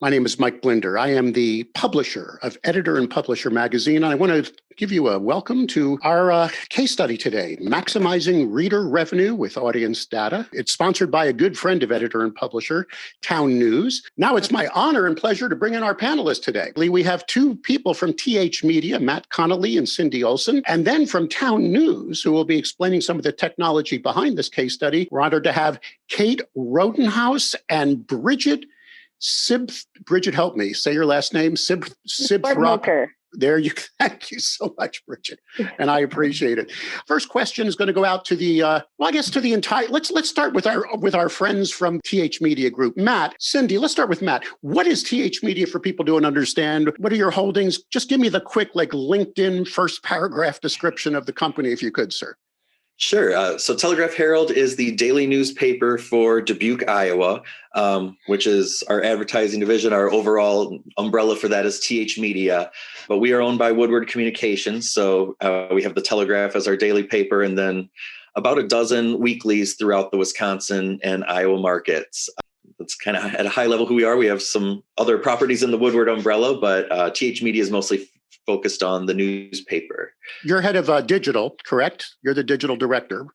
My name is Mike Blinder. I am the publisher of Editor and Publisher magazine, and I want to give you a welcome to our case study today, Maximizing Reader Revenue with Audience Data. It's sponsored by a good friend of Editor and Publisher, Town News. Now it's my honor and pleasure to bring in our panelists today. We have two people from TH Media, Matt Connolly and Cindy Olson, and then from Town News, who will be explaining some of the technology behind this case study. We're honored to have Kate Rodenhouse and Bridget, help me. Say your last name. Sibthrock. There you. Thank you so much, Bridget, and I appreciate it. First question is going to go out to the. To the entire. Let's start with our friends from TH Media Group. Matt, Cindy. Let's start with Matt. What is TH Media for people who don't understand? What are your holdings? Just give me the quick, LinkedIn first paragraph description of the company, if you could, sir. Sure. So Telegraph Herald is the daily newspaper for Dubuque, Iowa, which is our advertising division. Our overall umbrella for that is TH Media, but we are owned by Woodward Communications. So we have the Telegraph as our daily paper, and then about a dozen weeklies throughout the Wisconsin and Iowa markets. That's kind of at a high level who we are. We have some other properties in the Woodward umbrella, but TH Media is mostly focused on the newspaper. You're head of digital, correct? You're the digital director.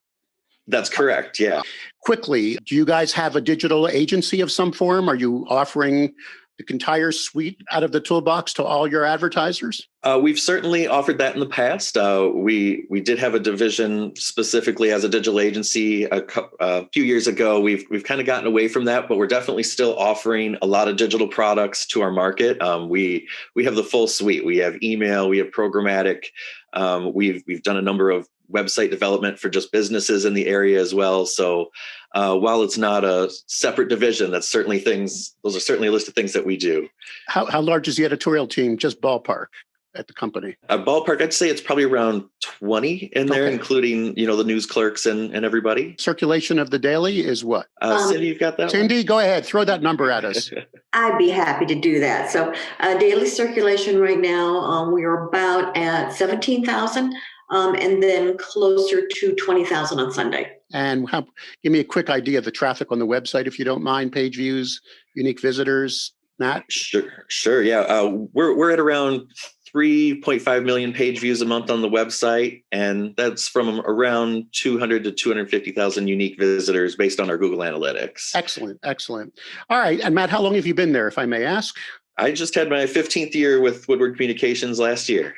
That's correct, yeah. Quickly, do you guys have a digital agency of some form? Are you offering the entire suite out of the toolbox to all your advertisers? We've certainly offered that in the past. We did have a division specifically as a digital agency a few years ago. We've kind of gotten away from that, but we're definitely still offering a lot of digital products to our market. We have the full suite. We have email, we have programmatic. We've done a number of website development for just businesses in the area as well. So while it's not a separate division, those are certainly a list of things that we do. How large is the editorial team, just ballpark, at the company? Ballpark, I'd say it's probably around 20 in there, including, the news clerks and everybody. Circulation of the daily is what? Cindy, you've got that Cindy, one? Go ahead. Throw that number at us. I'd be happy to do that. So daily circulation right now, we are about at 17,000 and then closer to 20,000 on Sunday. And give me a quick idea of the traffic on the website, if you don't mind, page views, unique visitors, Matt? Sure. Yeah. We're at around 3.5 million page views a month on the website, and that's from around 200 to 250,000 unique visitors based on our Google Analytics. Excellent. All right. And Matt, how long have you been there, if I may ask? I just had my 15th year with Woodward Communications last year.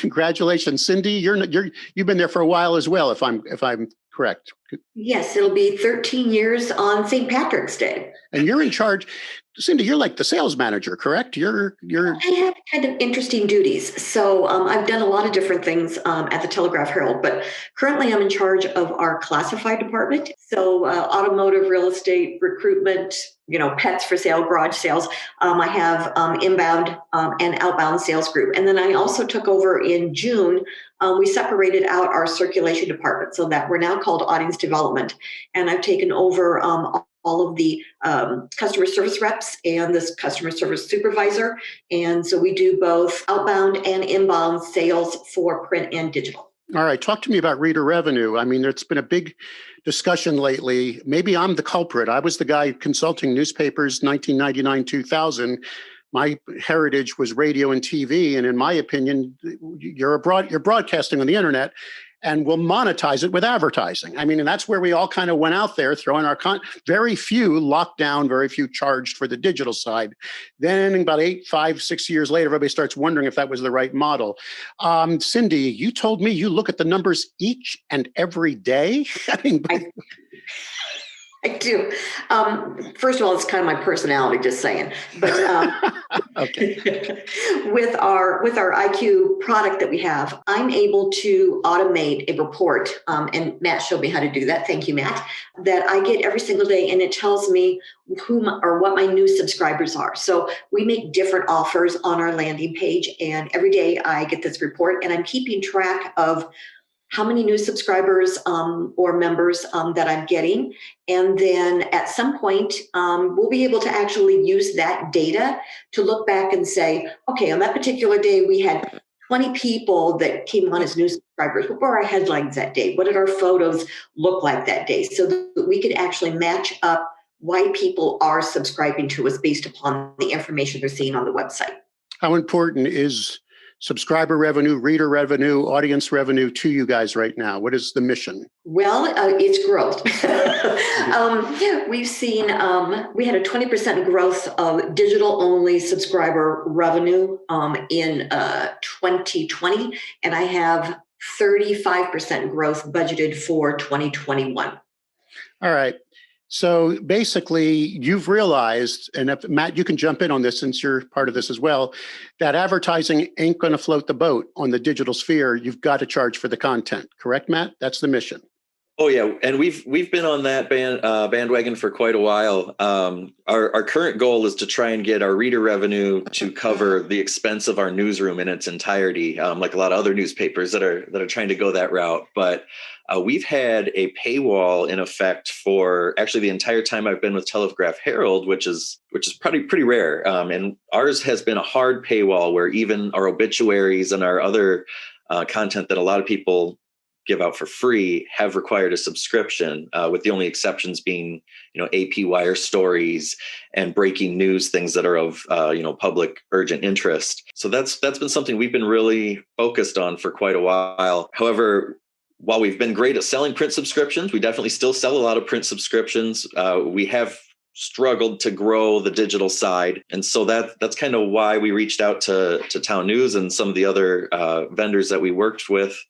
Congratulations, Cindy. You've been there for a while as well, if I'm correct. Yes, it'll be 13 years on St. Patrick's Day. And you're in charge. Cindy, you're like the sales manager, correct? I have kind of interesting duties. So I've done a lot of different things at the Telegraph Herald, but currently I'm in charge of our classified department. So automotive, real estate, recruitment, pets for sale, garage sales. I have inbound and outbound sales group. And then I also took over in June. We separated out our circulation department so that we're now called audience development. And I've taken over all of the customer service reps and this customer service supervisor. And so we do both outbound and inbound sales for print and digital. All right. Talk to me about reader revenue. I mean, it's been a big discussion lately. Maybe I'm the culprit. I was the guy consulting newspapers 1999, 2000. My heritage was radio and TV. And in my opinion, you're broadcasting on the internet, and we'll monetize it with advertising. I mean, and that's where we all kind of went out there throwing our very few locked down, very few charged for the digital side. Then about 6 years later, everybody starts wondering if that was the right model. Cindy, you told me you look at the numbers each and every day. I do. First of all, it's kind of my personality, just saying. But okay. with our IQ product that we have, I'm able to automate a report, and Matt showed me how to do that. Thank you, Matt. That I get every single day, and it tells me what my new subscribers are. So we make different offers on our landing page, and every day I get this report, and I'm keeping track of how many new subscribers or members that I'm getting. And then at some point, we'll be able to actually use that data to look back and say, okay, on that particular day, we had 20 people that came on as new subscribers. What were our headlines that day? What did our photos look like that day? So that we could actually match up why people are subscribing to us based upon the information they're seeing on the website. How important is subscriber revenue, reader revenue, audience revenue to you guys right now? What is the mission? Well, it's growth. We've seen, we had a 20% growth of digital-only subscriber revenue in 2020, and I have 35% growth budgeted for 2021. All right. So basically, you've realized, and if, Matt, you can jump in on this since you're part of this as well, that advertising ain't going to float the boat on the digital sphere. You've got to charge for the content. Correct, Matt? That's the mission. Oh yeah, and we've been on that bandwagon for quite a while. Our current goal is to try and get our reader revenue to cover the expense of our newsroom in its entirety, like a lot of other newspapers that are trying to go that route. But we've had a paywall in effect for actually the entire time I've been with Telegraph Herald, which is pretty rare. And ours has been a hard paywall where even our obituaries and our other content that a lot of people give out for free have required a subscription, with the only exceptions being, AP wire stories and breaking news, things that are of, public urgent interest. So that's been something we've been really focused on for quite a while. However, while we've been great at selling print subscriptions, we definitely still sell a lot of print subscriptions. We have struggled to grow the digital side. And so that's kind of why we reached out to Town News and some of the other vendors that we worked with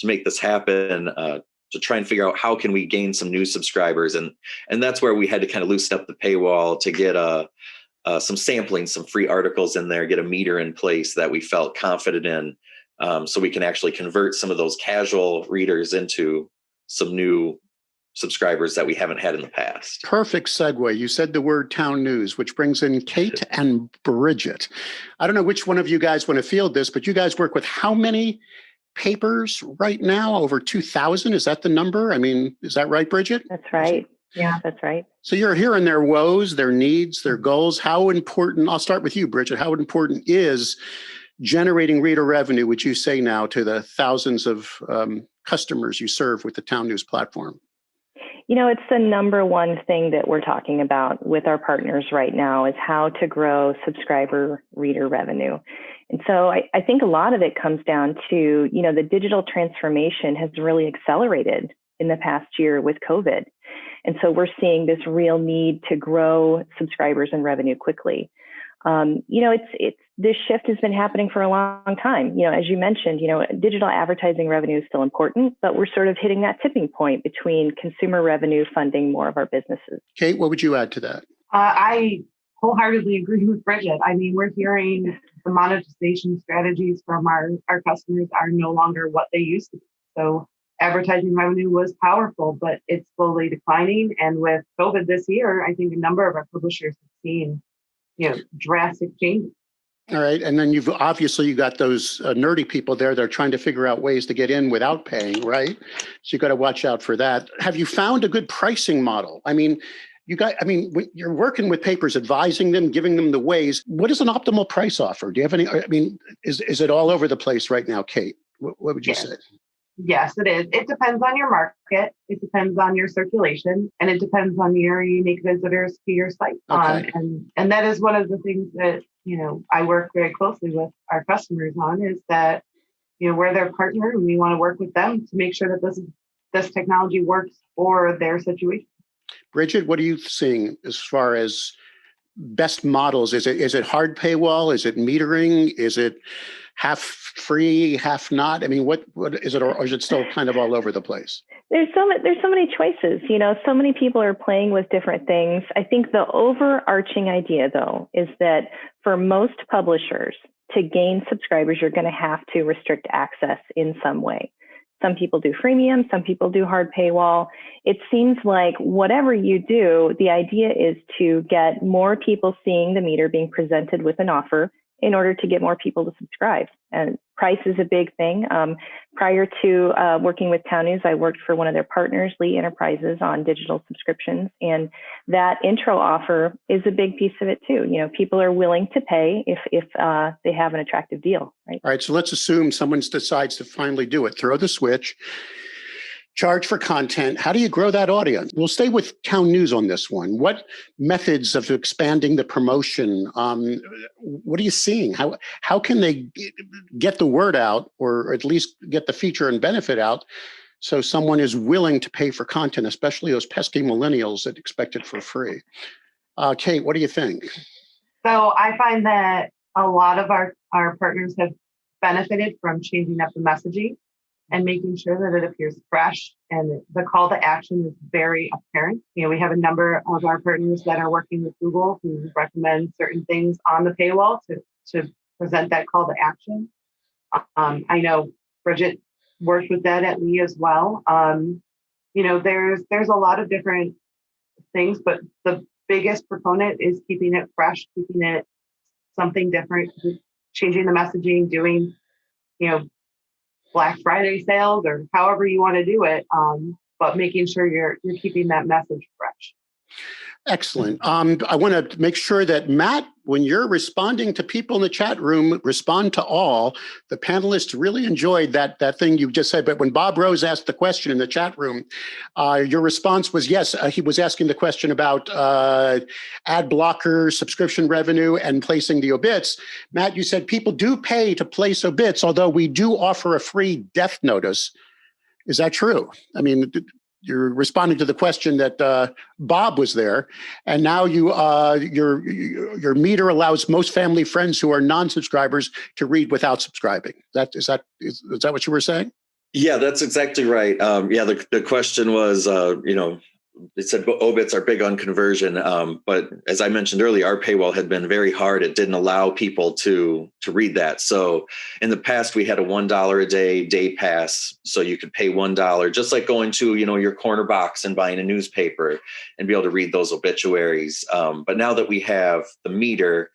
to make this happen, to try and figure out how can we gain some new subscribers. And that's where we had to kind of loosen up the paywall to get some sampling, some free articles in there, get a meter in place that we felt confident in, so we can actually convert some of those casual readers into some new subscribers that we haven't had in the past. Perfect segue. You said the word Town News, which brings in Kate and Bridget. I don't know which one of you guys want to field this, but you guys work with how many papers right now? Over 2,000? Is that the number? I mean, is that right, Bridget? That's right. Yeah, that's right. So you're hearing their woes, their needs, their goals. How important, I'll start with you, Bridget, how important is generating reader revenue, would you say now, to the thousands of customers you serve with the Town News platform? It's the number one thing that we're talking about with our partners right now is how to grow subscriber reader revenue. And so I think a lot of it comes down to, the digital transformation has really accelerated in the past year with COVID. And so we're seeing this real need to grow subscribers and revenue quickly. This shift has been happening for a long time. As you mentioned, digital advertising revenue is still important, but we're sort of hitting that tipping point between consumer revenue funding more of our businesses. Kate, what would you add to that? I wholeheartedly agree with Bridget. I mean, we're hearing the monetization strategies from our customers are no longer what they used to be. So advertising revenue was powerful, but it's slowly declining. And with COVID this year, I think a number of our publishers have seen drastic changes. All right. And then you got those nerdy people there that are trying to figure out ways to get in without paying, right? So you got to watch out for that. Have you found a good pricing model? I mean, when you're working with papers, advising them, giving them the ways, what is an optimal price offer? Do you have any, is it all over the place right now, Kate? What would you say? Yes, it is. It depends on your market. It depends on your circulation, and it depends on your unique visitors to your site. Okay. And that is one of the things that, I work very closely with our customers on is that, we're their partner and we want to work with them to make sure that this technology works for their situation. Bridget, what are you seeing as far as best models? Is it hard paywall? Is it metering? Is it half free, half not? I mean, what is it, or is it still kind of all over the place? There's so many choices. So many people are playing with different things. I think the overarching idea, though, is that for most publishers, to gain subscribers, you're going to have to restrict access in some way. Some people do freemium, some people do hard paywall. It seems like whatever you do, the idea is to get more people seeing the meter being presented with an offer in order to get more people to subscribe. And price is a big thing. Prior to working with Town News, I worked for one of their partners, Lee Enterprises, on digital subscriptions. And that intro offer is a big piece of it too. People are willing to pay if they have an attractive deal, right? All right, so let's assume someone decides to finally do it. Throw the switch. Charge for content. How do you grow that audience? We'll stay with Town News on this one. What methods of expanding the promotion? What are you seeing? How can they get the word out, or at least get the feature and benefit out, so someone is willing to pay for content, especially those pesky millennials that expect it for free? Kate, what do you think? So I find that a lot of our partners have benefited from changing up the messaging and making sure that it appears fresh and the call to action is very apparent. We have a number of our partners that are working with Google who recommend certain things on the paywall to present that call to action. I know Bridget worked with that at Lee as well. There's a lot of different things, but the biggest proponent is keeping it fresh, keeping it something different, changing the messaging, doing, Black Friday sales or however you want to do it, but making sure you're keeping that message fresh. Excellent. I want to make sure that, Matt, when you're responding to people in the chat room, respond to all. The panelists really enjoyed that thing you just said. But when Bob Rose asked the question in the chat room, your response was yes. He was asking the question about ad blocker, subscription revenue, and placing the obits. Matt, you said people do pay to place obits, although we do offer a free death notice. Is that true? I mean, you're responding to the question that Bob was there, and now your meter allows most family friends who are non-subscribers to read without subscribing. Is that what you were saying? Yeah, that's exactly right. The question was, it said obits are big on conversion, but as I mentioned earlier, our paywall had been very hard. It didn't allow people to read that. So in the past, we had a $1 a day pass, so you could pay $1, just like going to your corner box and buying a newspaper and be able to read those obituaries. But now that we have the meter,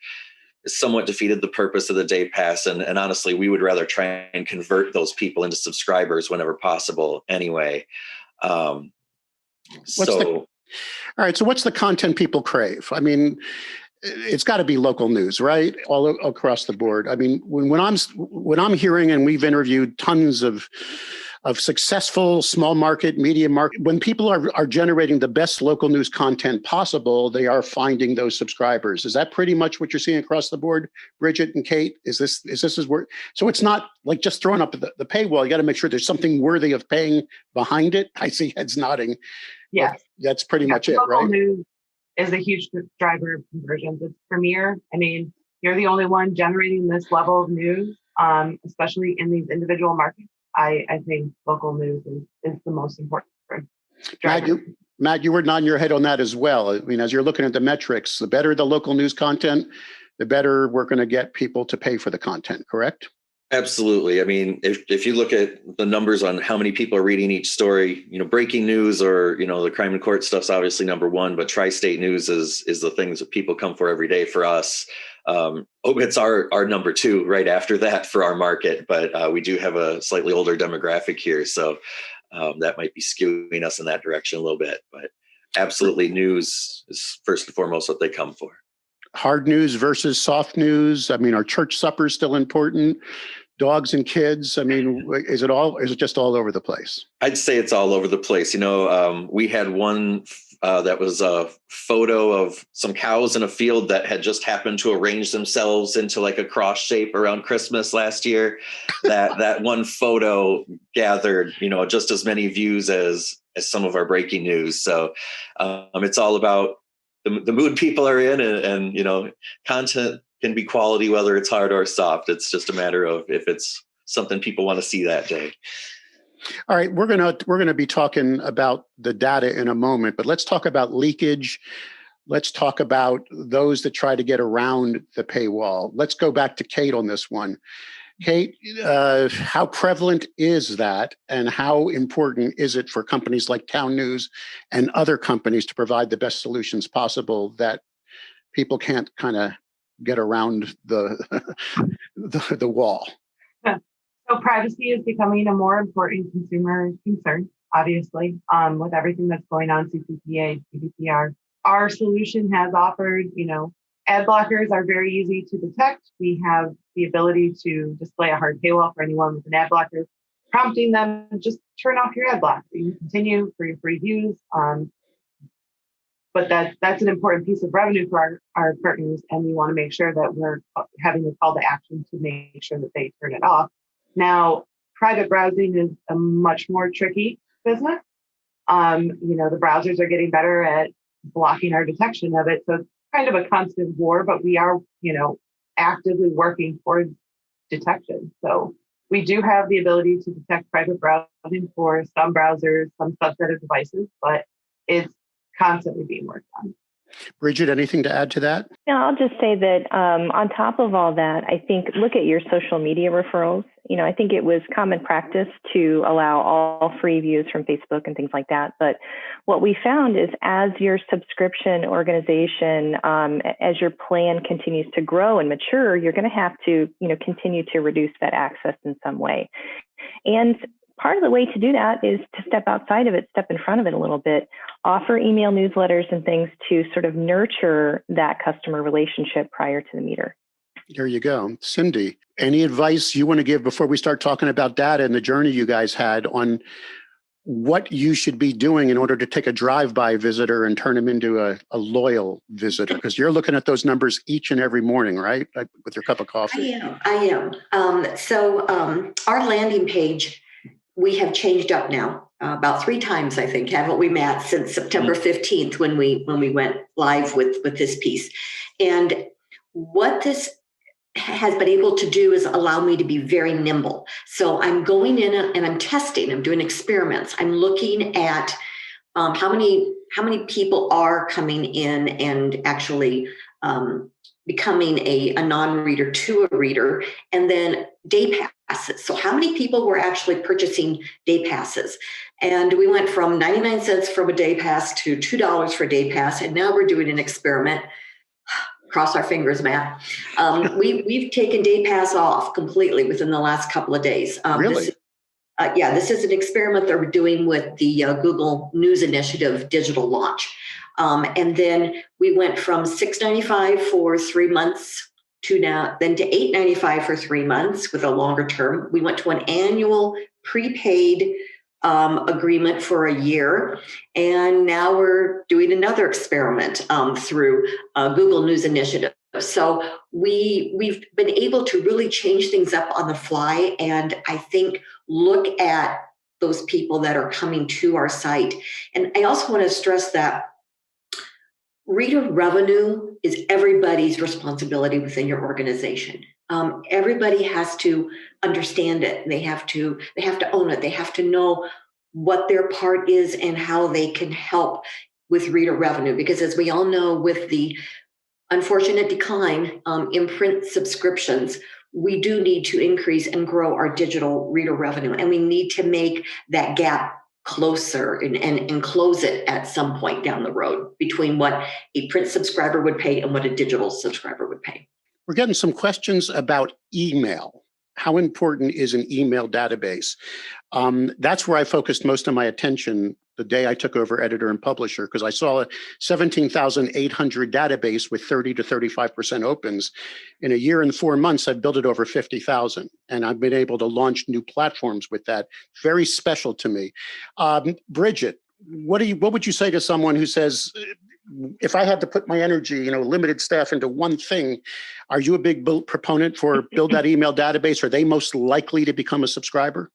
it's somewhat defeated the purpose of the day pass, and honestly, we would rather try and convert those people into subscribers whenever possible. Anyway. All right. So what's the content people crave? I mean, it's got to be local news, right? All across the board. I mean, when I'm hearing, and we've interviewed tons of successful small market, medium market, when people are generating the best local news content possible, they are finding those subscribers. Is that pretty much what you're seeing across the board, Bridget and Kate? Is this where? So it's not like just throwing up the paywall. You got to make sure there's something worthy of paying behind it. I see heads nodding. Yes, that's pretty much it, local right? News is a huge driver of conversions. It's premier. I mean, you're the only one generating this level of news, especially in these individual markets. I think local news is the most important driver. Matt, you were nodding your head on that as well. I mean, as you're looking at the metrics, the better the local news content, the better we're going to get people to pay for the content, correct? Absolutely. I mean, if you look at the numbers on how many people are reading each story, breaking news or, the crime and court stuff's obviously number one, but tri-state news is the things that people come for every day for us. Obits are number two right after that for our market, but we do have a slightly older demographic here. So that might be skewing us in that direction a little bit, but absolutely news is first and foremost what they come for. Hard news versus soft news. I mean, are church suppers still important? Dogs and kids. I mean, is it just all over the place? I'd say it's all over the place. We had one that was a photo of some cows in a field that had just happened to arrange themselves into like a cross shape around Christmas last year. That one photo gathered, just as many views as some of our breaking news. So it's all about the mood people are in, and content can be quality, whether it's hard or soft. It's just a matter of if it's something people want to see that day. All right, we're gonna be talking about the data in a moment, but let's talk about leakage. Let's talk about those that try to get around the paywall. Let's go back to Kate on this one. Kate, how prevalent is that, and how important is it for companies like Town News and other companies to provide the best solutions possible that people can't kind of get around the wall? So privacy is becoming a more important consumer concern, obviously, with everything that's going on, CCPA, GDPR. Our solution has offered, ad blockers are very easy to detect. We have the ability to display a hard paywall for anyone with an ad blocker. prompting them, just turn off your ad block. You can continue for your free views. But that's an important piece of revenue for our partners, and we want to make sure that we're having a call to action to make sure that they turn it off. Now, private browsing is a much more tricky business. The browsers are getting better at blocking our detection of it, so it's kind of a constant war. But we are, actively working towards detection. So we do have the ability to detect private browsing for some browsers, some subset of devices, but it's constantly being worked on. Bridget, anything to add to that? No, I'll just say that on top of all that, I think look at your social media referrals. I think it was common practice to allow all free views from Facebook and things like that. But what we found is as your subscription organization, as your plan continues to grow and mature, you're going to have to, continue to reduce that access in some way. And part of the way to do that is to step outside of it, step in front of it a little bit, offer email newsletters and things to sort of nurture that customer relationship prior to the meter. There you go. Cindy, any advice you want to give before we start talking about data and the journey you guys had on what you should be doing in order to take a drive-by visitor and turn them into a loyal visitor? Because you're looking at those numbers each and every morning, right? Like with your cup of coffee. I am. So our landing page, we have changed up now about 3 times, I think, haven't we, Matt, since September 15th when we went live with this piece. And what this has been able to do is allow me to be very nimble. So I'm going in and I'm testing, I'm doing experiments. I'm looking at how many people are coming in and actually becoming a non-reader to a reader, and then day passes. So how many people were actually purchasing day passes? And we went from 99 cents from a day pass to $2 for a day pass. And now we're doing an experiment. Cross our fingers, Matt. We've taken day pass off completely within the last couple of days. Really? This is an experiment that we're doing with the Google News Initiative digital launch. And then we went from $6.95 for 3 months to $8.95 for 3 months with a longer term. We went to an annual prepaid agreement for a year. And now we're doing another experiment through Google News Initiative. So we've been able to really change things up on the fly. And I think look at those people that are coming to our site. And I also want to stress that reader revenue is everybody's responsibility within your organization. Everybody has to understand it. They have to own it. They have to know what their part is and how they can help with reader revenue. Because as we all know, with the unfortunate decline in print subscriptions, we do need to increase and grow our digital reader revenue. And we need to make that gap closer and close it at some point down the road between what a print subscriber would pay and what a digital subscriber would pay. We're getting some questions about email. How important is an email database? That's where I focused most of my attention the day I took over editor and publisher, because I saw a 17,800 database with 30 to 35% opens. In a year and 4 months, I've built it over 50,000, and I've been able to launch new platforms with that. Very special to me. Bridget, what would you say to someone who says, if I had to put my energy, limited staff into one thing, are you a big proponent for build that email database? Are they most likely to become a subscriber?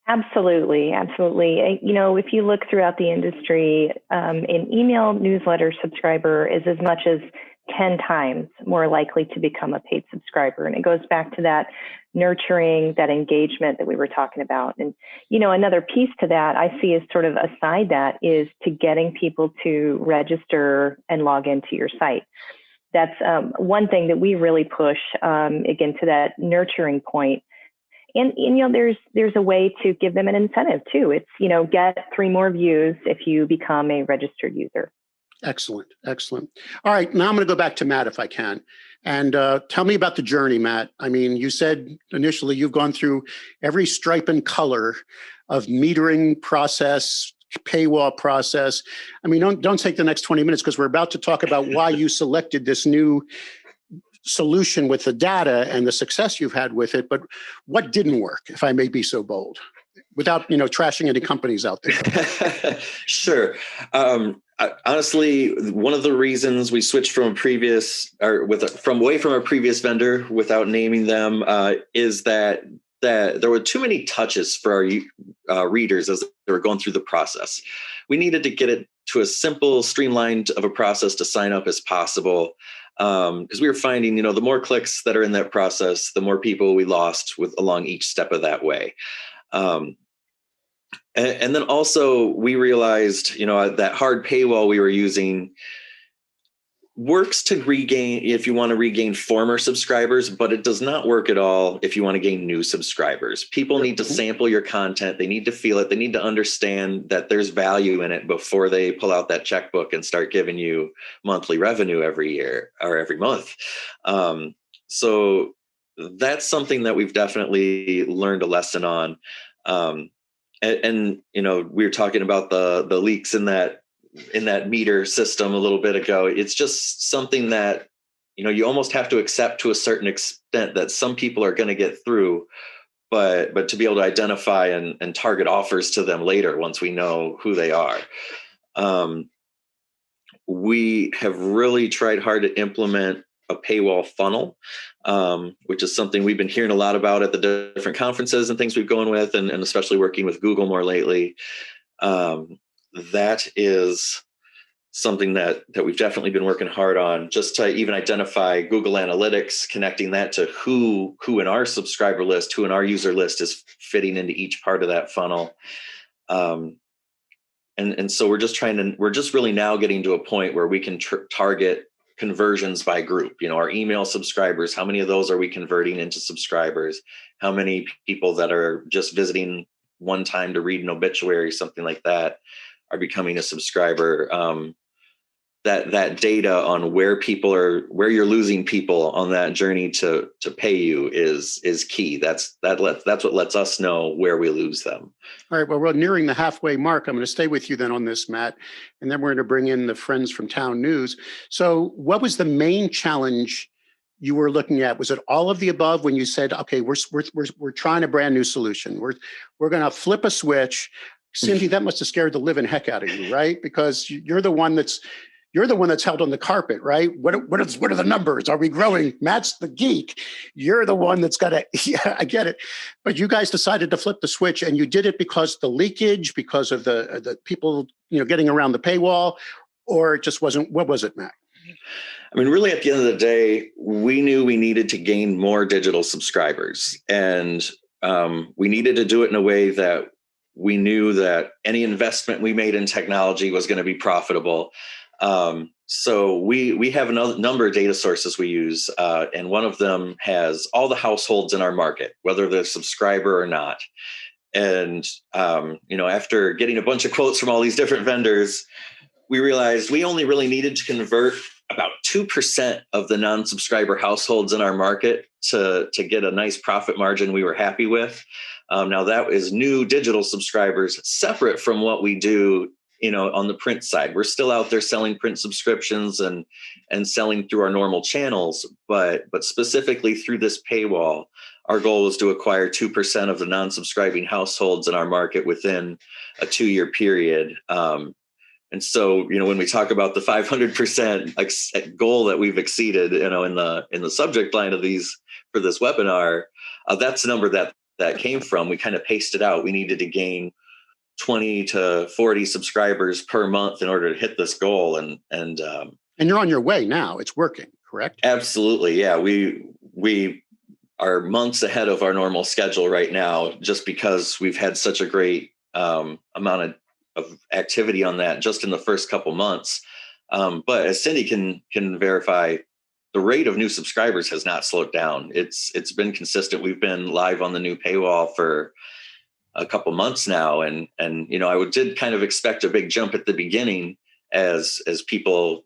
Absolutely. If you look throughout the industry, an email newsletter subscriber is as much as 10 times more likely to become a paid subscriber. And it goes back to that nurturing, that engagement that we were talking about. And, another piece to that I see as sort of aside that is to getting people to register and log into your site. That's one thing that we really push, again, to that nurturing point. And there's a way to give them an incentive too. It's, get 3 more views if you become a registered user. Excellent. All right, now I'm going to go back to Matt if I can. And tell me about the journey, Matt. I mean, you said initially you've gone through every stripe and color of metering process, paywall process. I mean, don't take the next 20 minutes because we're about to talk about why you selected this new solution with the data and the success you've had with it. But what didn't work, if I may be so bold? without, trashing any companies out there. Sure. Honestly, one of the reasons we switched from away from a previous vendor without naming them is that there were too many touches for our readers as they were going through the process. We needed to get it to as simple, streamlined of a process to sign up as possible. Because we were finding, the more clicks that are in that process, the more people we lost along each step of that way. And then also we realized, that hard paywall we were using works to if you want to regain former subscribers, but it does not work at all if you want to gain new subscribers. People need to sample your content. They need to feel it. They need to understand that there's value in it before they pull out that checkbook and start giving you monthly revenue every year or every month. So that's something that we've definitely learned a lesson on. And we were talking about the leaks in that meter system a little bit ago. It's just something that, you almost have to accept to a certain extent that some people are going to get through, but to be able to identify and target offers to them later once we know who they are. We have really tried hard to implement a paywall funnel, which is something we've been hearing a lot about at the different conferences and things we've gone with, and especially working with Google more lately. That is something that we've definitely been working hard on, just to even identify Google Analytics, connecting that to who in our subscriber list, who in our user list is fitting into each part of that funnel. And so we're just really now getting to a point where we can target conversions by group. Our email subscribers, how many of those are we converting into subscribers? How many people that are just visiting one time to read an obituary, something like that, are becoming a subscriber? That data on where you're losing people on that journey to pay you is key. That's what lets us know where we lose them. All right. Well, we're nearing the halfway mark. I'm going to stay with you then on this, Matt, and then we're going to bring in the friends from Town News. So what was the main challenge you were looking at? Was it all of the above when you said, okay, we're trying a brand new solution. We're going to flip a switch. Cindy, that must have scared the living heck out of you, right? Because you're the one that's held on the carpet, right? What are the numbers? Are we growing? Matt's the geek. You're the one that's got to, yeah, I get it. But you guys decided to flip the switch, and you did it because the leakage, because of the people, getting around the paywall, or it just wasn't, what was it, Matt? I mean, really, at the end of the day, we knew we needed to gain more digital subscribers, and we needed to do it in a way that we knew that any investment we made in technology was going to be profitable. So we have a number of data sources we use, and one of them has all the households in our market, whether they're a subscriber or not. And, after getting a bunch of quotes from all these different vendors, we realized we only really needed to convert about 2% of the non-subscriber households in our market to get a nice profit margin we were happy with. Now that is new digital subscribers, separate from what we do on the print side. We're still out there selling print subscriptions and selling through our normal channels, but specifically through this paywall, our goal was to acquire 2% of the non-subscribing households in our market within a 2-year period. And so, when we talk about the 500% goal that we've exceeded, in the subject line of these for this webinar, that's the number that came from. We kind of paced it out. We needed to gain 20 to 40 subscribers per month in order to hit this goal. And you're on your way now. It's working, correct? Absolutely. Yeah. We are months ahead of our normal schedule right now, just because we've had such a great amount of activity on that just in the first couple months. But as Cindy can verify, the rate of new subscribers has not slowed down. It's been consistent. We've been live on the new paywall for a couple months now. And I did kind of expect a big jump at the beginning as people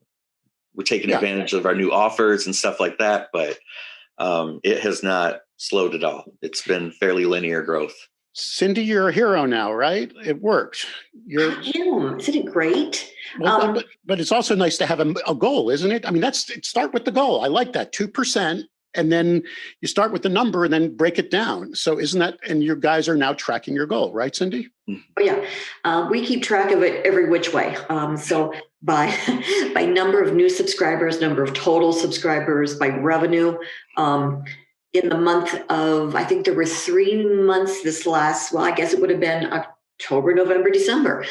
were taking advantage of our new offers and stuff like that. But it has not slowed at all. It's been fairly linear growth. Cindy, you're a hero now, right? It worked. I am. Isn't it great? Well, but it's also nice to have a goal, isn't it? I mean, start with the goal. I like that, 2%. and then you start with the number and then break it down. So isn't that, and your guys are now tracking your goal, right, Cindy? Oh, yeah. We keep track of it every which way. So by by number of new subscribers, number of total subscribers, by revenue. In the month of, I think there were 3 months this last, well, I guess it would have been October, November, December.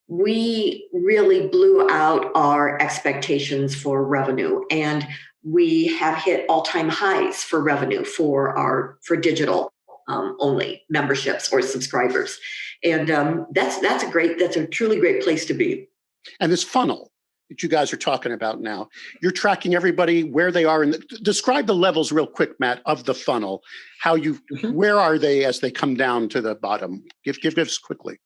We really blew out our expectations for revenue, and we have hit all-time highs for revenue for digital only memberships or subscribers, and that's a truly great place to be. And this funnel that you guys are talking about now, you're tracking everybody where they are. And describe the levels real quick, Matt, of the funnel. Where are they as they come down to the bottom? Give us quickly.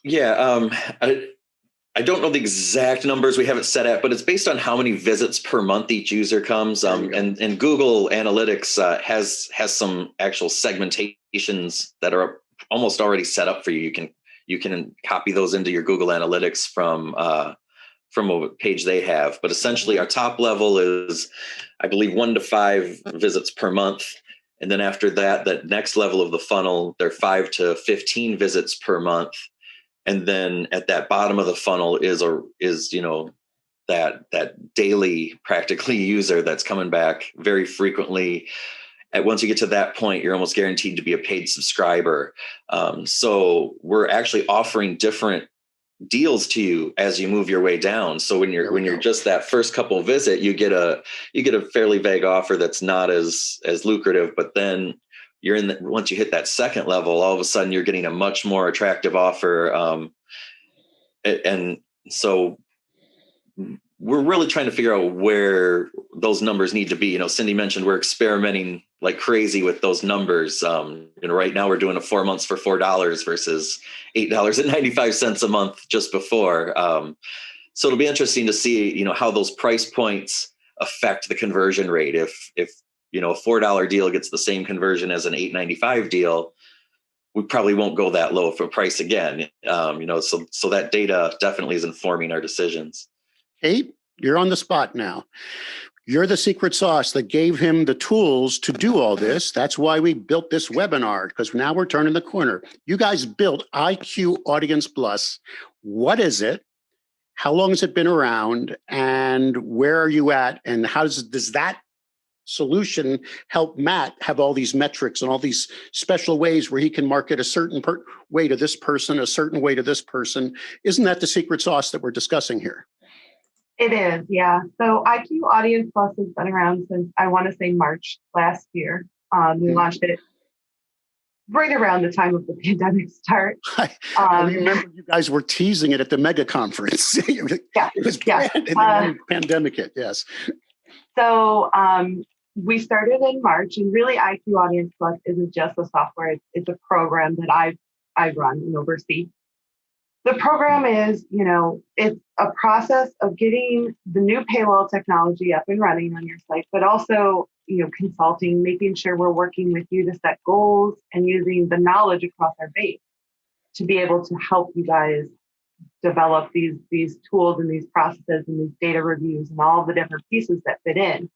Yeah, I don't know the exact numbers we have it set at, but it's based on how many visits per month each user comes. And Google Analytics has some actual segmentations that are almost already set up for you. You can copy those into your Google Analytics from a page they have. But essentially, our top level is, I believe, 1 to 5 visits per month. And then after that next level of the funnel, they're 5 to 15 visits per month. And then at that bottom of the funnel is that daily practically user that's coming back very frequently. And once you get to that point, you're almost guaranteed to be a paid subscriber. So we're actually offering different deals to you as you move your way down. So when you're just that first couple visit, you get a fairly vague offer that's not as lucrative, but then once you hit that second level, all of a sudden you're getting a much more attractive offer. And so we're really trying to figure out where those numbers need to be. Cindy mentioned we're experimenting like crazy with those numbers. Right now we're doing a 4 months for $4 versus $8.95 a month just before. So it'll be interesting to see, how those price points affect the conversion rate. If a $4 deal gets the same conversion as an $8.95 deal, we probably won't go that low for price again. So that data definitely is informing our decisions. Kate, you're on the spot now. You're the secret sauce that gave him the tools to do all this. That's why we built this webinar, because now we're turning the corner. You guys built IQ Audience Plus. What is it? How long has it been around? And where are you at? And how does that solution help Matt have all these metrics and all these special ways where he can market a certain way to this person, a certain way to this person? Isn't that the secret sauce that we're discussing here? It is, yeah. So IQ Audience Plus has been around since, I want to say, March last year. We launched it right around the time of the pandemic start. I remember you guys were teasing it at the mega conference. Yeah, it was planned, and then pandemic hit, yes. So we started in March, and really IQ Audience Plus isn't just a software. It's a program that I run and oversee. The program is, it's a process of getting the new paywall technology up and running on your site, but also, consulting, making sure we're working with you to set goals and using the knowledge across our base to be able to help you guys develop these tools and these processes and these data reviews and all the different pieces that fit in.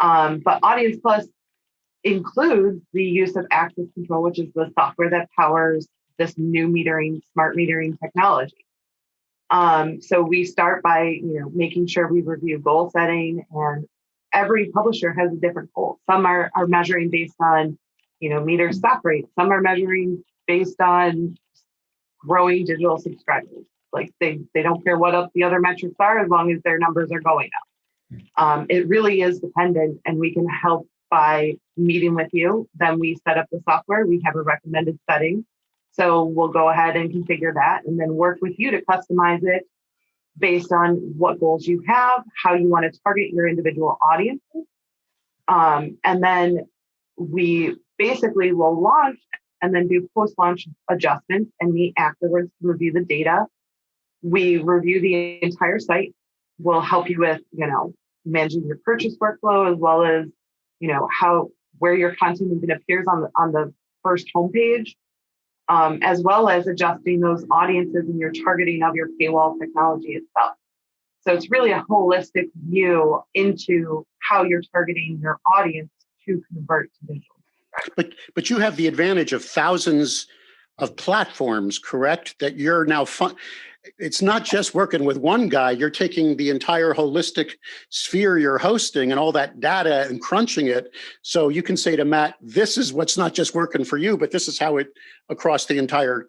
But Audience Plus includes the use of access control, which is the software that powers this new smart metering technology. So we start by, making sure we review goal setting, and every publisher has a different goal. Some are measuring based on, meter stop rate. Some are measuring based on growing digital subscribers. Like they don't care what the other metrics are as long as their numbers are going up. It really is dependent, and we can help by meeting with you. Then we set up the software. We have a recommended setting. So we'll go ahead and configure that and then work with you to customize it based on what goals you have, how you want to target your individual audiences. And then we basically will launch and then do post-launch adjustments and meet afterwards to review the data. We review the entire site. We'll help you with, managing your purchase workflow, as well as, where your content even appears on the first homepage. As well as adjusting those audiences and your targeting of your paywall technology itself. So it's really a holistic view into how you're targeting your audience to convert to digital. But you have the advantage of thousands of platforms, correct? That you're now it's not just working with one guy. You're taking the entire holistic sphere you're hosting and all that data and crunching it. So you can say to Matt, this is what's not just working for you, but this is how it across the entire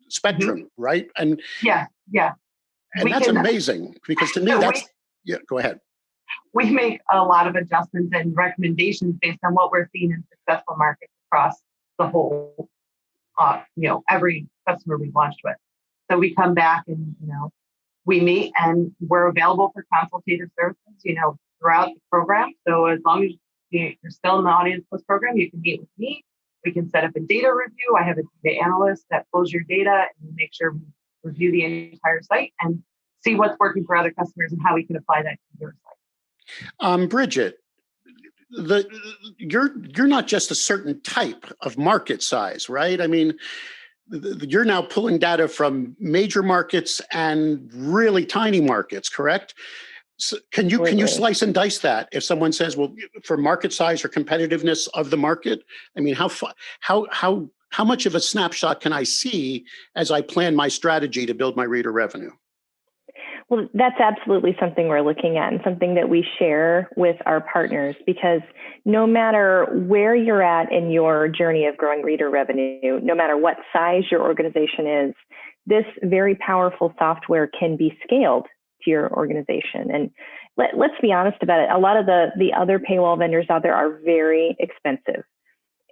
spectrum, right? And yeah. And that's amazing, because to me, yeah, go ahead. We make a lot of adjustments and recommendations based on what we're seeing in successful markets across the whole, every customer we've launched with. So we come back and, we meet, and we're available for consultative services, throughout the program. So as long as you're still in the Audience Plus program, you can meet with me. We can set up a data review. I have a data analyst that pulls your data and make sure we review the entire site and see what's working for other customers and how we can apply that to your site. Bridget, you're not just a certain type of market size, right? I mean, you're now pulling data from major markets and really tiny markets, correct? So can you slice and dice that? If someone says, well, for market size or competitiveness of the market, I mean, how much of a snapshot can I see as I plan my strategy to build my reader revenue? Well, that's absolutely something we're looking at and something that we share with our partners, because no matter where you're at in your journey of growing reader revenue, no matter what size your organization is, this very powerful software can be scaled to your organization. And let's be honest about it. A lot of the other paywall vendors out there are very expensive.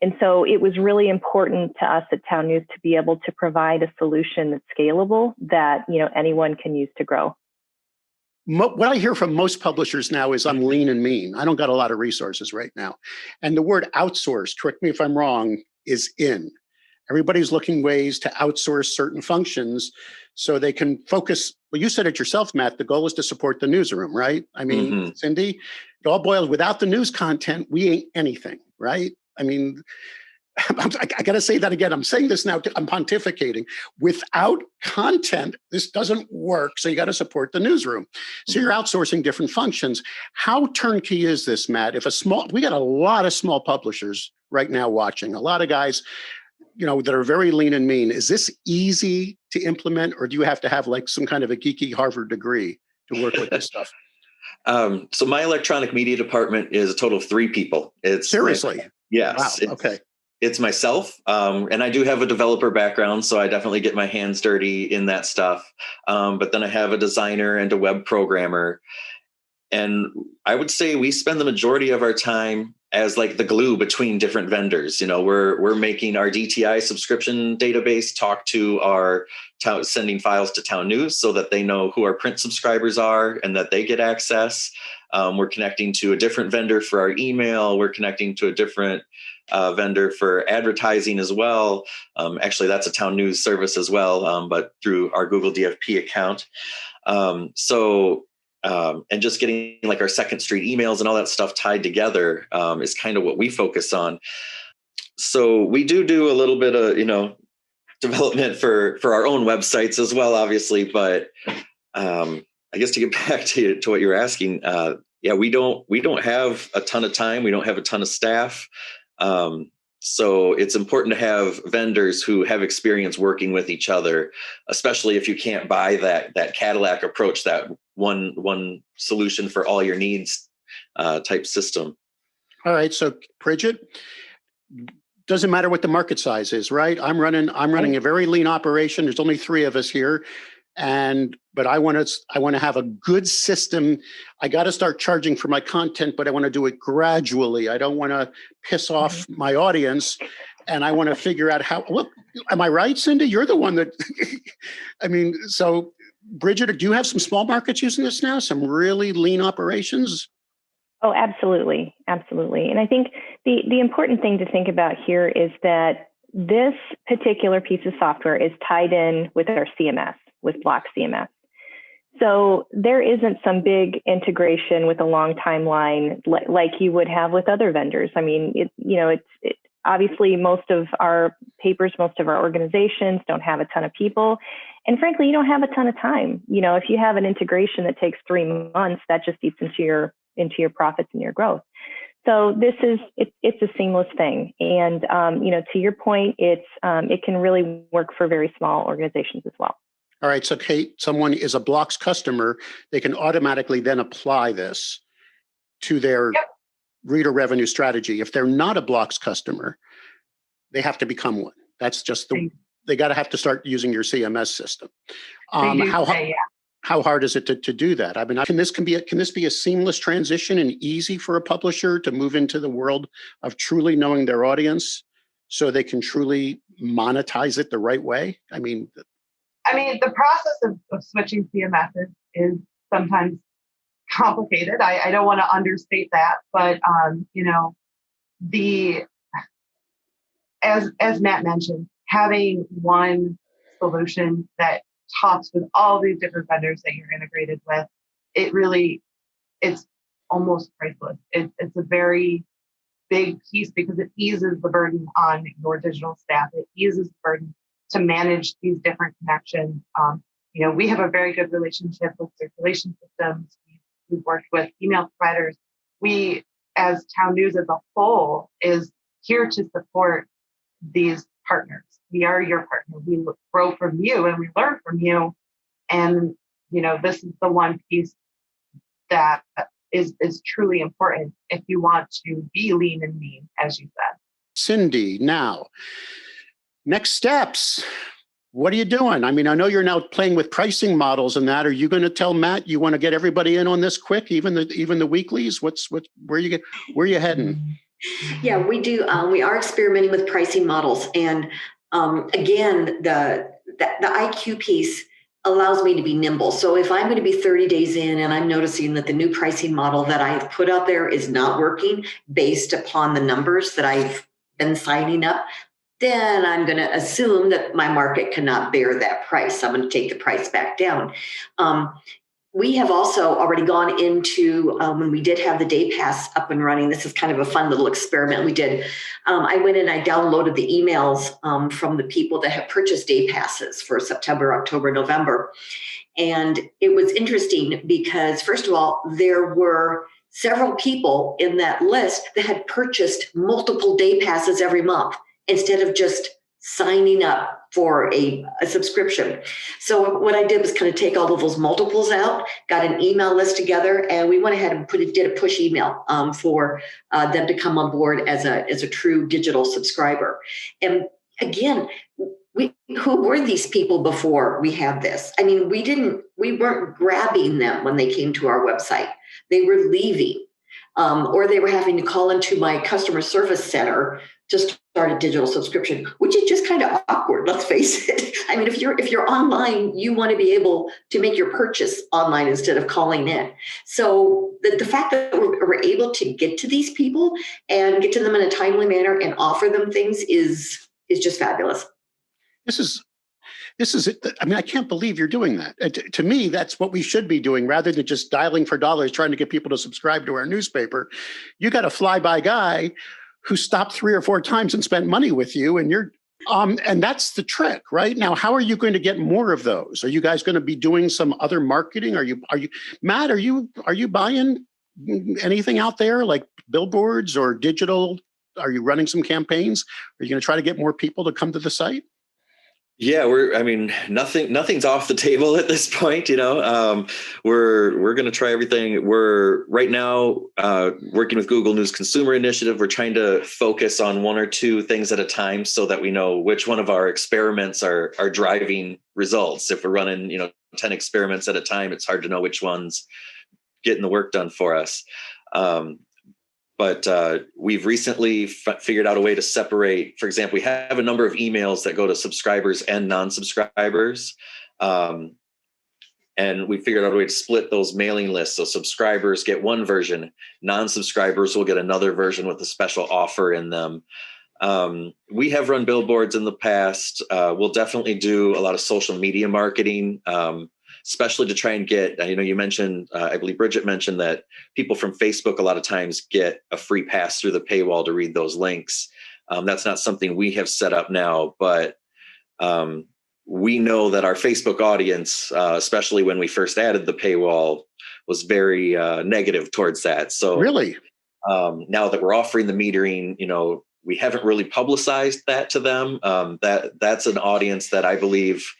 And so it was really important to us at Town News to be able to provide a solution that's scalable, that anyone can use to grow. What I hear from most publishers now is, I'm lean and mean. I don't got a lot of resources right now. And the word outsource, correct me if I'm wrong, is in. Everybody's looking ways to outsource certain functions so they can focus. Well, you said it yourself, Matt, the goal is to support the newsroom, right? I mean, Cindy, it all boils, without the news content, we ain't anything, right? I mean, I got to say that again. I'm saying this now, I'm pontificating. Without content, this doesn't work. So you got to support the newsroom. So you're outsourcing different functions. How turnkey is this, Matt? We got a lot of small publishers right now watching, a lot of guys, that are very lean and mean. Is this easy to implement, or do you have to have like some kind of a geeky Harvard degree to work with this stuff? So my electronic media department is a total of 3 people. Seriously? Yes. Wow. Okay. It's myself, and I do have a developer background, so I definitely get my hands dirty in that stuff. But then I have a designer and a web programmer. And I would say we spend the majority of our time as like the glue between different vendors. We're making our DTI subscription database talk to our sending files to Town News so that they know who our print subscribers are and that they get access. We're connecting to a different vendor for our email. We're connecting to a different vendor for advertising as well. Actually, that's a Town News service as well, but through our Google DFP account. And just getting like our Second Street emails and all that stuff tied together is kind of what we focus on. So we do a little bit of, development for our own websites as well, obviously. But I guess to get back to what you were asking, we don't have a ton of time. We don't have a ton of staff. So it's important to have vendors who have experience working with each other, especially if you can't buy that Cadillac approach, that one solution for all your needs type system. All right. So Bridget, doesn't matter what the market size is, right? I'm running a very lean operation. There's only 3 of us here. But I want to have a good system. I got to start charging for my content, but I want to do it gradually. I don't want to piss off my audience, and I want to figure out how. Look, am I right, Cindy? You're the one that. I mean, so Bridget, do you have some small markets using this now? Some really lean operations? Oh, absolutely, absolutely. And I think the important thing to think about here is that this particular piece of software is tied in with our CMS, with Block CMS. So there isn't some big integration with a long timeline like you would have with other vendors. I mean, it's obviously most of our papers, most of our organizations don't have a ton of people. And frankly, you don't have a ton of time. If you have an integration that takes 3 months, that just eats into into your profits and your growth. So it's a seamless thing. And, to your point, it can really work for very small organizations as well. All right. So Kate, someone is a Blocks customer, they can automatically then apply this to their reader revenue strategy. If they're not a Blocks customer, they have to become one. That's just they got to have to start using your CMS system. How hard is it to do that? I mean, can this be a seamless transition and easy for a publisher to move into the world of truly knowing their audience so they can truly monetize it the right way? I mean, the process of switching CMSs is sometimes complicated. I don't want to understate that, but as Matt mentioned, having one solution that talks with all these different vendors that you're integrated with, it's almost priceless. It's a very big piece because it eases the burden on your digital staff. It eases the burden to manage these different connections. We have a very good relationship with circulation systems. We've worked with email providers. We, as Town News as a whole, is here to support these partners. We are your partner. We grow from you and we learn from you. And, this is the one piece that is truly important if you want to be lean and mean, as you said. Cindy, now, next steps. What are you doing? I mean, I know you're now playing with pricing models and that. Are you going to tell Matt you want to get everybody in on this quick, even the weeklies? Where are you heading? Yeah, we do. We are experimenting with pricing models, and again, the IQ piece allows me to be nimble. So if I'm going to be 30 days in and I'm noticing that the new pricing model that I've put out there is not working based upon the numbers that I've been signing up, then I'm going to assume that my market cannot bear that price. I'm going to take the price back down. We have also already gone into, when we did have the day pass up and running, this is kind of a fun little experiment we did. I went and I downloaded the emails from the people that have purchased day passes for September, October, November. And it was interesting because, first of all, there were several people in that list that had purchased multiple day passes every month, instead of just signing up for a subscription. So what I did was kind of take all of those multiples out, got an email list together, and we went ahead and did a push email for them to come on board as a true digital subscriber. And again, who were these people before we had this? I mean, we weren't grabbing them when they came to our website. They were leaving, or they were having to call into my customer service center to start a digital subscription, which is just kind of awkward, let's face it. I mean, if you're online, you want to be able to make your purchase online instead of calling in. So the fact that we're able to get to these people and get to them in a timely manner and offer them things is just fabulous. This is it. I mean, I can't believe you're doing that. To me, that's what we should be doing rather than just dialing for dollars, trying to get people to subscribe to our newspaper. You got a fly-by guy who stopped 3 or 4 times and spent money with you, and you're and that's the trick, right? Now, how are you going to get more of those? Are you guys going to be doing some other marketing? Are you Matt? Are you buying anything out there like billboards or digital? Are you running some campaigns? Are you going to try to get more people to come to the site? Yeah, nothing's off the table at this point. We're going to try everything. We're right now working with Google News Consumer Initiative. We're trying to focus on 1 or 2 things at a time so that we know which one of our experiments are driving results. If we're running, 10 experiments at a time, it's hard to know which one's getting the work done for us. But we've recently figured out a way to separate. For example, we have a number of emails that go to subscribers and non-subscribers. And we figured out a way to split those mailing lists. So subscribers get one version, non-subscribers will get another version with a special offer in them. We have run billboards in the past. We'll definitely do a lot of social media marketing, especially to try and get, you mentioned, I believe Bridget mentioned that people from Facebook a lot of times get a free pass through the paywall to read those links. That's not something we have set up now, but we know that our Facebook audience, especially when we first added the paywall, was very negative towards that. So Really? now that we're offering the metering, we haven't really publicized that to them. That's an audience that I believe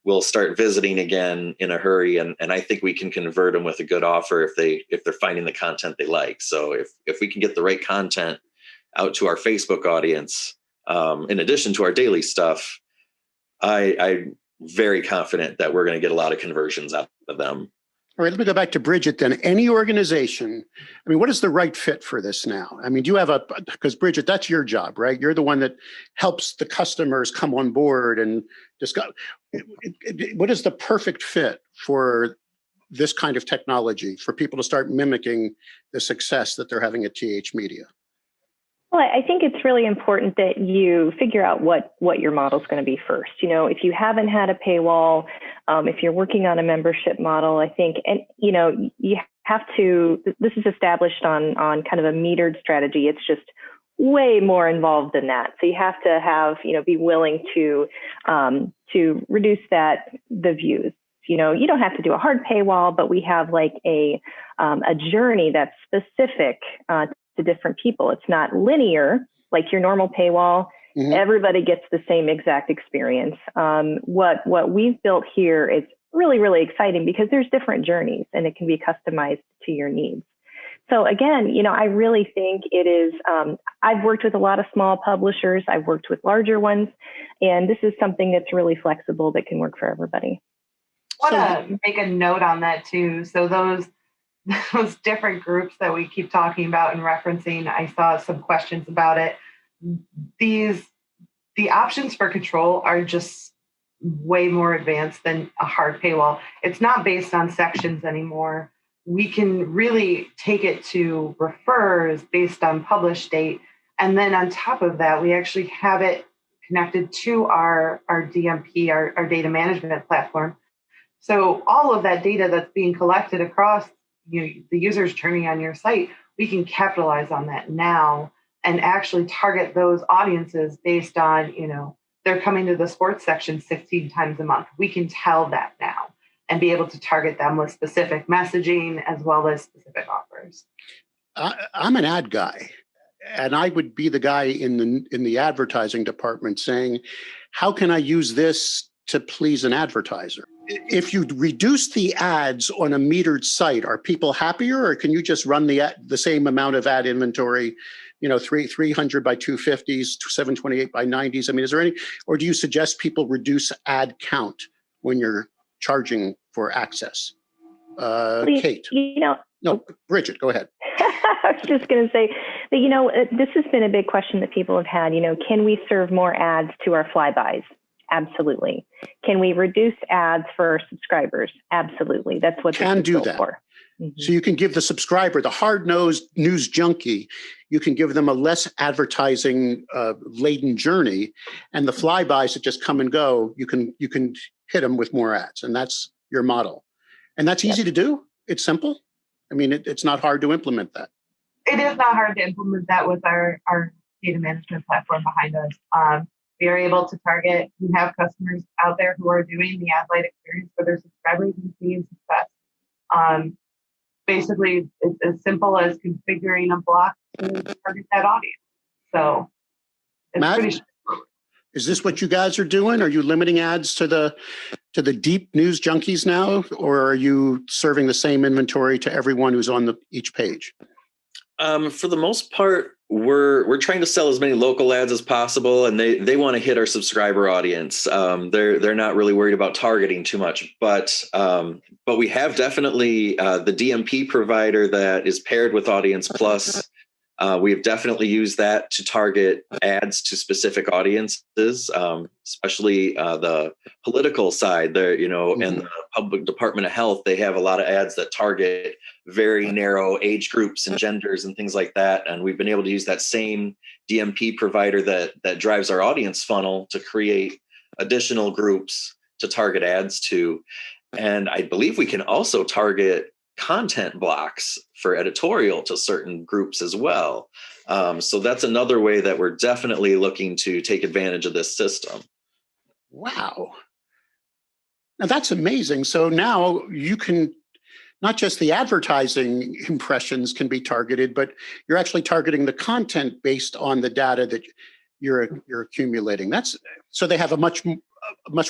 will start visiting again in a hurry, and I think we can convert them with a good offer if they're finding the content they like. So if we can get the right content out to our Facebook audience, in addition to our daily stuff, I'm very confident that we're going to get a lot of conversions out of them. All right, let me go back to Bridget then. Any organization, I mean, what is the right fit for this now? I mean, do you have because Bridget, that's your job, right? You're the one that helps the customers come on board and discuss. What is the perfect fit for this kind of technology for people to start mimicking the success that they're having at TH Media? Well, I think it's really important that you figure out what your model is going to be first. If you haven't had a paywall, if you're working on a membership model, I think, and you have to, this is established on kind of a metered strategy. It's just way more involved than that. So you have to have, be willing to reduce the views. You don't have to do a hard paywall, but we have like a journey that's specific to different people. It's not linear like your normal paywall. Mm-hmm. Everybody gets the same exact experience. What we've built here is really, really exciting because there's different journeys and it can be customized to your needs. So again, I really think it is, I've worked with a lot of small publishers. I've worked with larger ones, and this is something that's really flexible that can work for everybody. I want to make a note on that too. So those different groups that we keep talking about and referencing, I saw some questions about it. The options for control are just way more advanced than a hard paywall. It's not based on sections anymore. We can really take it to refers based on publish date. And then on top of that, we actually have it connected to our DMP, our data management platform. So all of that data that's being collected across the user's journey on your site, we can capitalize on that now and actually target those audiences based on, they're coming to the sports section 16 times a month. We can tell that now and be able to target them with specific messaging as well as specific offers. I'm an ad guy, and I would be the guy in the advertising department saying, how can I use this to please an advertiser? If you reduce the ads on a metered site, are people happier, or can you just run the same amount of ad inventory, 300 by 250s, 728 by 90s? I mean, is there any, or do you suggest people reduce ad count when you're charging for access? Kate? No, Bridget, go ahead. I was just going to say that, this has been a big question that people have had. Can we serve more ads to our flybys? Absolutely. Can we reduce ads for subscribers? Absolutely. That's what can do that for. Mm-hmm. So you can give the subscriber, the hard-nosed news junkie, you can give them a less advertising laden journey, and the flybys that just come and go, you can hit them with more ads, and that's your model. And that's easy to do. It's simple. I mean, it's not hard to implement that. It is not hard to implement that with our data management platform behind us. We are able to target, we have customers out there who are doing the ad light experience for their subscribers and seeing success. Basically, it's as simple as configuring a block to target that audience. So it's Matt, pretty straightforward. Is this what you guys are doing? Are you limiting ads to the deep news junkies now, or are you serving the same inventory to everyone who's on each page? For the most part, we're trying to sell as many local ads as possible, and they want to hit our subscriber audience. They're not really worried about targeting too much, but we have definitely the DMP provider that is paired with Audience Plus. We've definitely used that to target ads to specific audiences, especially the political side there, mm-hmm. and the public Department of Health. They have a lot of ads that target very narrow age groups and genders and things like that. And we've been able to use that same DMP provider that drives our audience funnel to create additional groups to target ads to. And I believe we can also target content blocks for editorial to certain groups as well. So that's another way that we're definitely looking to take advantage of this system. Wow. Now that's amazing. So now you can not just the advertising impressions can be targeted, but you're actually targeting the content based on the data that you're accumulating. So they have a much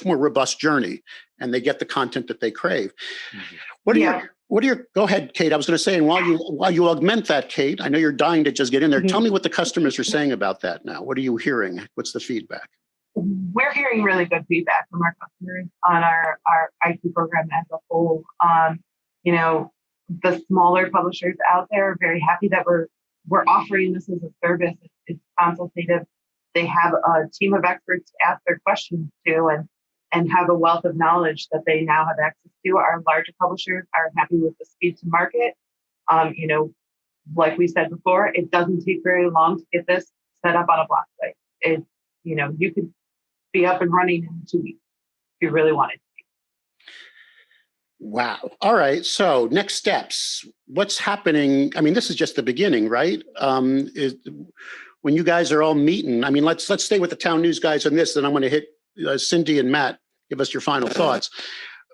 more robust journey, and they get the content that they crave. Mm-hmm. What are your? Go ahead, Kate. I was going to say, and while you augment that, Kate, I know you're dying to just get in there. Tell me what the customers are saying about that now. What are you hearing? What's the feedback? We're hearing really good feedback from our customers on our IT program as a whole. The smaller publishers out there are very happy that we're offering this as a service. It's consultative. They have a team of experts to ask their questions to, and have a wealth of knowledge that they now have access to. Our larger publishers are happy with the speed to market. Like we said before, it doesn't take very long to get this set up on a blog site. You could be up and running in 2 weeks if you really wanted to. Wow. All right. So next steps. What's happening? I mean, this is just the beginning, right? When you guys are all meeting, I mean, let's stay with the Town News guys on this, then I'm going to hit Cindy and Matt. Give us your final thoughts.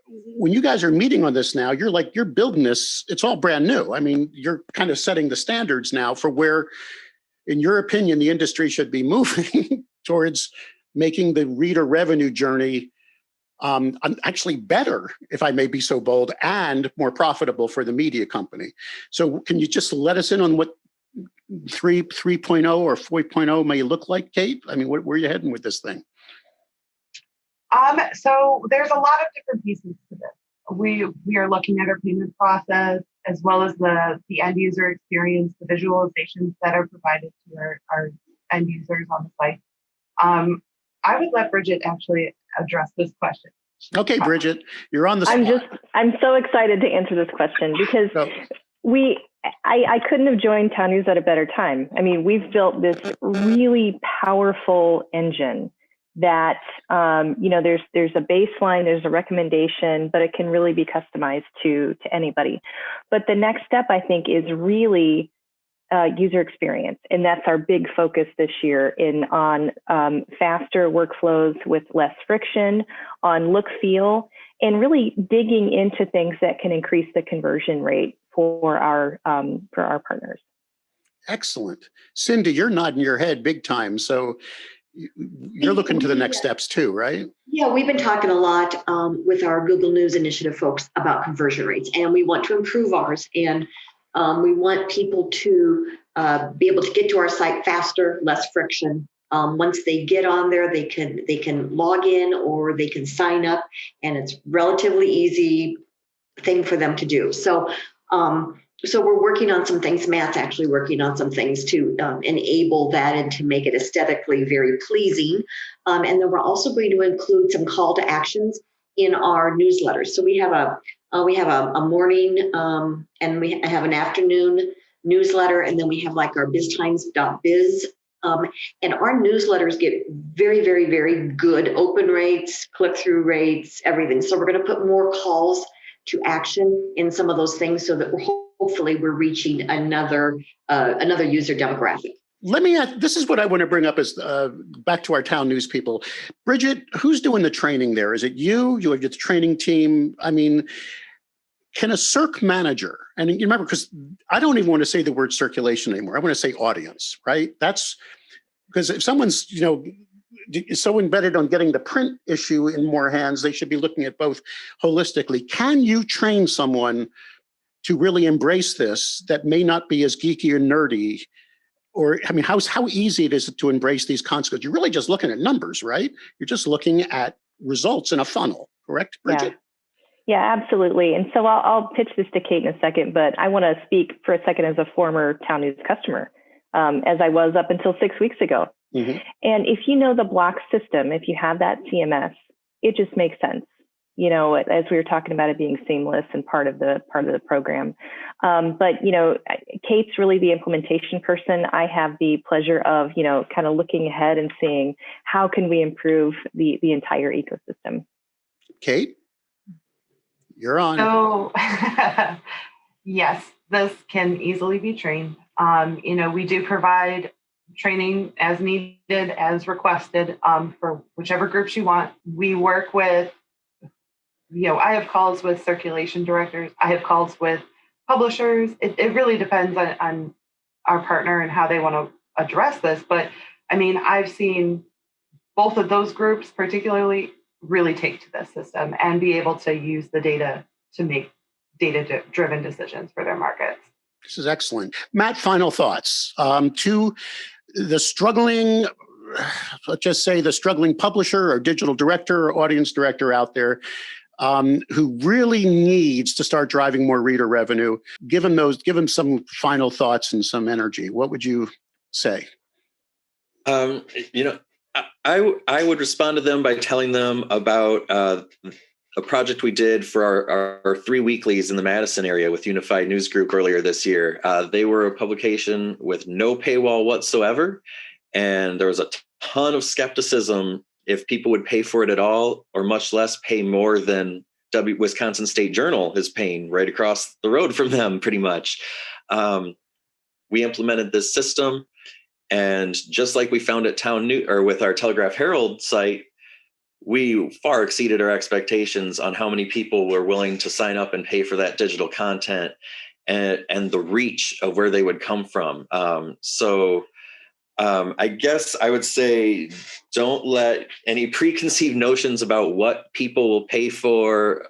When you guys are meeting on this now, you're building this. It's all brand new. I mean, you're kind of setting the standards now for where, in your opinion, the industry should be moving towards making the reader revenue journey actually better, if I may be so bold, and more profitable for the media company. So can you just let us in on what 3.0 or 4.0 may look like, Kate? I mean, where are you heading with this thing? So there's a lot of different pieces to this. We are looking at our payment process, as well as the end user experience, the visualizations that are provided to our end users on the site. I would let Bridget actually address this question. Okay, Bridget, you're on the spot. I'm so excited to answer this question because I couldn't have joined Town News at a better time. I mean, we've built this really powerful engine that, there's a baseline, there's a recommendation, but it can really be customized to anybody. But the next step, I think, is really user experience. And that's our big focus this year on faster workflows with less friction, on look, feel, and really digging into things that can increase the conversion rate for our partners. Excellent. Cindy, you're nodding your head big time. So you're looking to the next steps too, right? Yeah, we've been talking a lot with our Google News Initiative folks about conversion rates, and we want to improve ours. And we want people to be able to get to our site faster, less friction. Once they get on there, they can log in or they can sign up, and it's relatively easy thing for them to do. So we're working on some things. Matt's actually working on some things to enable that and to make it aesthetically very pleasing. And then we're also going to include some call to actions in our newsletters. So we have a morning and I have an afternoon newsletter, and then we have like our biztimes.biz. And our newsletters get very, very, very good open rates, click-through rates, everything. So we're going to put more calls to action in some of those things so that hopefully we're reaching another user demographic. Let me ask, this is what I want to bring up is back to our Town News people. Bridget, who's doing the training there? Is it you? You have your training team? I mean, can a circ manager, and you remember, because I don't even want to say the word circulation anymore. I want to say audience, right? That's because if someone's, is so embedded on getting the print issue in more hands, they should be looking at both holistically. Can you train someone to really embrace this that may not be as geeky or nerdy? Or, I mean, how easy it is to embrace these concepts? You're really just looking at numbers, right? You're just looking at results in a funnel, correct, Bridget? Yeah, absolutely. And so I'll pitch this to Kate in a second, but I want to speak for a second as a former Town News customer, as I was up until 6 weeks ago. Mm-hmm. And if you know the block system, if you have that CMS, it just makes sense. As we were talking about it being seamless and part of the program. But Kate's really the implementation person. I have the pleasure of, kind of looking ahead and seeing how can we improve the entire ecosystem. Kate, you're on. So, yes, this can easily be trained. We do provide training as needed, as requested, for whichever groups you want. We work with I have calls with circulation directors. I have calls with publishers. It really depends on our partner and how they want to address this. But I mean, I've seen both of those groups particularly really take to this system and be able to use the data to make data-driven decisions for their markets. This is excellent. Matt, final thoughts to the struggling, let's just say the struggling publisher or digital director or audience director out there who really needs to start driving more reader revenue. Give them some final thoughts and some energy. What would you say? I would respond to them by telling them about a project we did for our 3 weeklies in the Madison area with Unified News Group earlier this year. They were a publication with no paywall whatsoever, and there was a ton of skepticism if people would pay for it at all, or much less pay more than Wisconsin State Journal is paying right across the road from them, pretty much. We implemented this system, and just like we found at with our Telegraph Herald site, we far exceeded our expectations on how many people were willing to sign up and pay for that digital content and the reach of where they would come from. I guess I would say don't let any preconceived notions about what people will pay for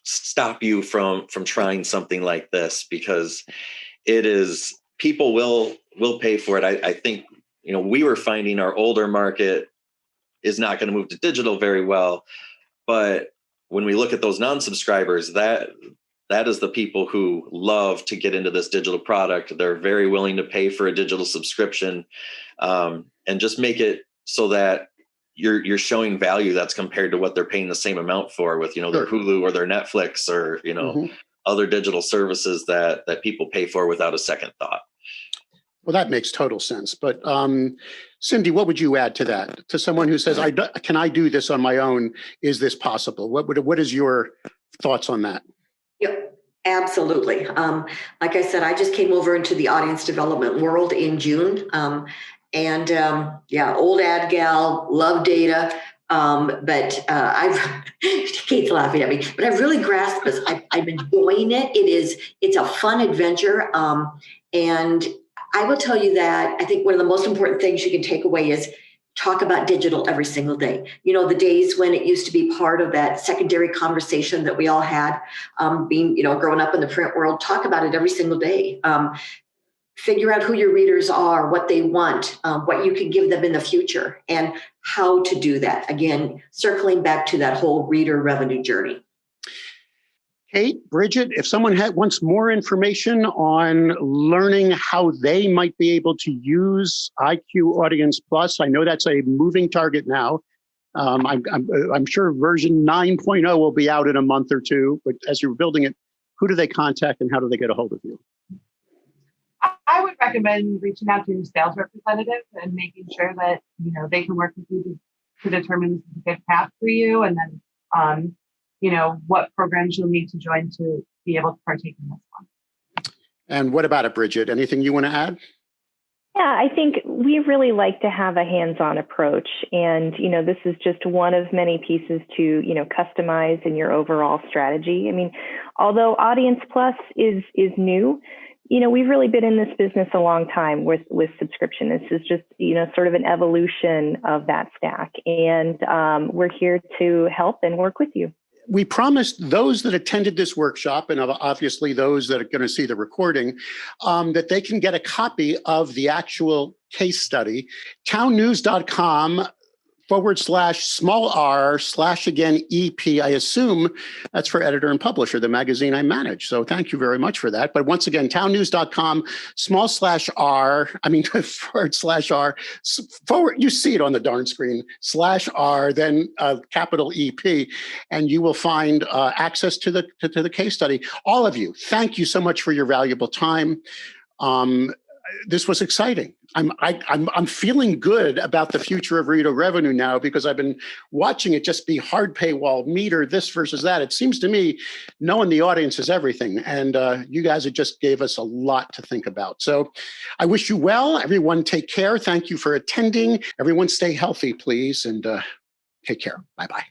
stop you from trying something like this, because people will pay for it. I think, we were finding our older market is not going to move to digital very well. But when we look at those non-subscribers, that is the people who love to get into this digital product. They're very willing to pay for a digital subscription, and just make it so that you're showing value that's compared to what they're paying the same amount for with, their Hulu or their Netflix or, other digital services that people pay for without a second thought. Well, that makes total sense. But Cindy, what would you add to that? To someone who says, can I do this on my own? Is this possible? What is your thoughts on that? Yep, absolutely. Like I said, I just came over into the audience development world in June. Old ad gal, love data. But Kate's laughing at me, but I've really grasped this. I'm enjoying it. It's a fun adventure. And I will tell you that I think one of the most important things you can take away is talk about digital every single day. The days when it used to be part of that secondary conversation that we all had, growing up in the print world, talk about it every single day. Figure out who your readers are, what they want, what you can give them in the future, and how to do that. Again, circling back to that whole reader revenue journey. Kate, Bridget, if someone wants more information on learning how they might be able to use IQ Audience Plus, I know that's a moving target now. I'm sure version 9.0 will be out in a month or two, but as you're building it, who do they contact and how do they get a hold of you? I would recommend reaching out to your sales representative and making sure that they can work with you to determine the good path for you, and then what programs you'll need to join to be able to partake in this one. And what about it, Bridget? Anything you want to add? Yeah, I think we really like to have a hands-on approach, and this is just one of many pieces to customize in your overall strategy. I mean, although Audience Plus is new, we've really been in this business a long time with subscription. This is just, sort of an evolution of that stack. And we're here to help and work with you. We promised those that attended this workshop, and obviously those that are going to see the recording, that they can get a copy of the actual case study. townnews.com/r/EP. I assume that's for editor and publisher, the magazine I manage. So thank you very much for that. But once again, townnews.com/r, you see it on the darn screen, /R, then capital EP, and you will find access to the case study. All of you, thank you so much for your valuable time. This was exciting. I'm feeling good about the future of reader revenue now, because I've been watching it just be hard paywall, meter, this versus that. It seems to me knowing the audience is everything. And you guys have just gave us a lot to think about. So I wish you well. Everyone take care. Thank you for attending. Everyone stay healthy, please. And take care. Bye-bye.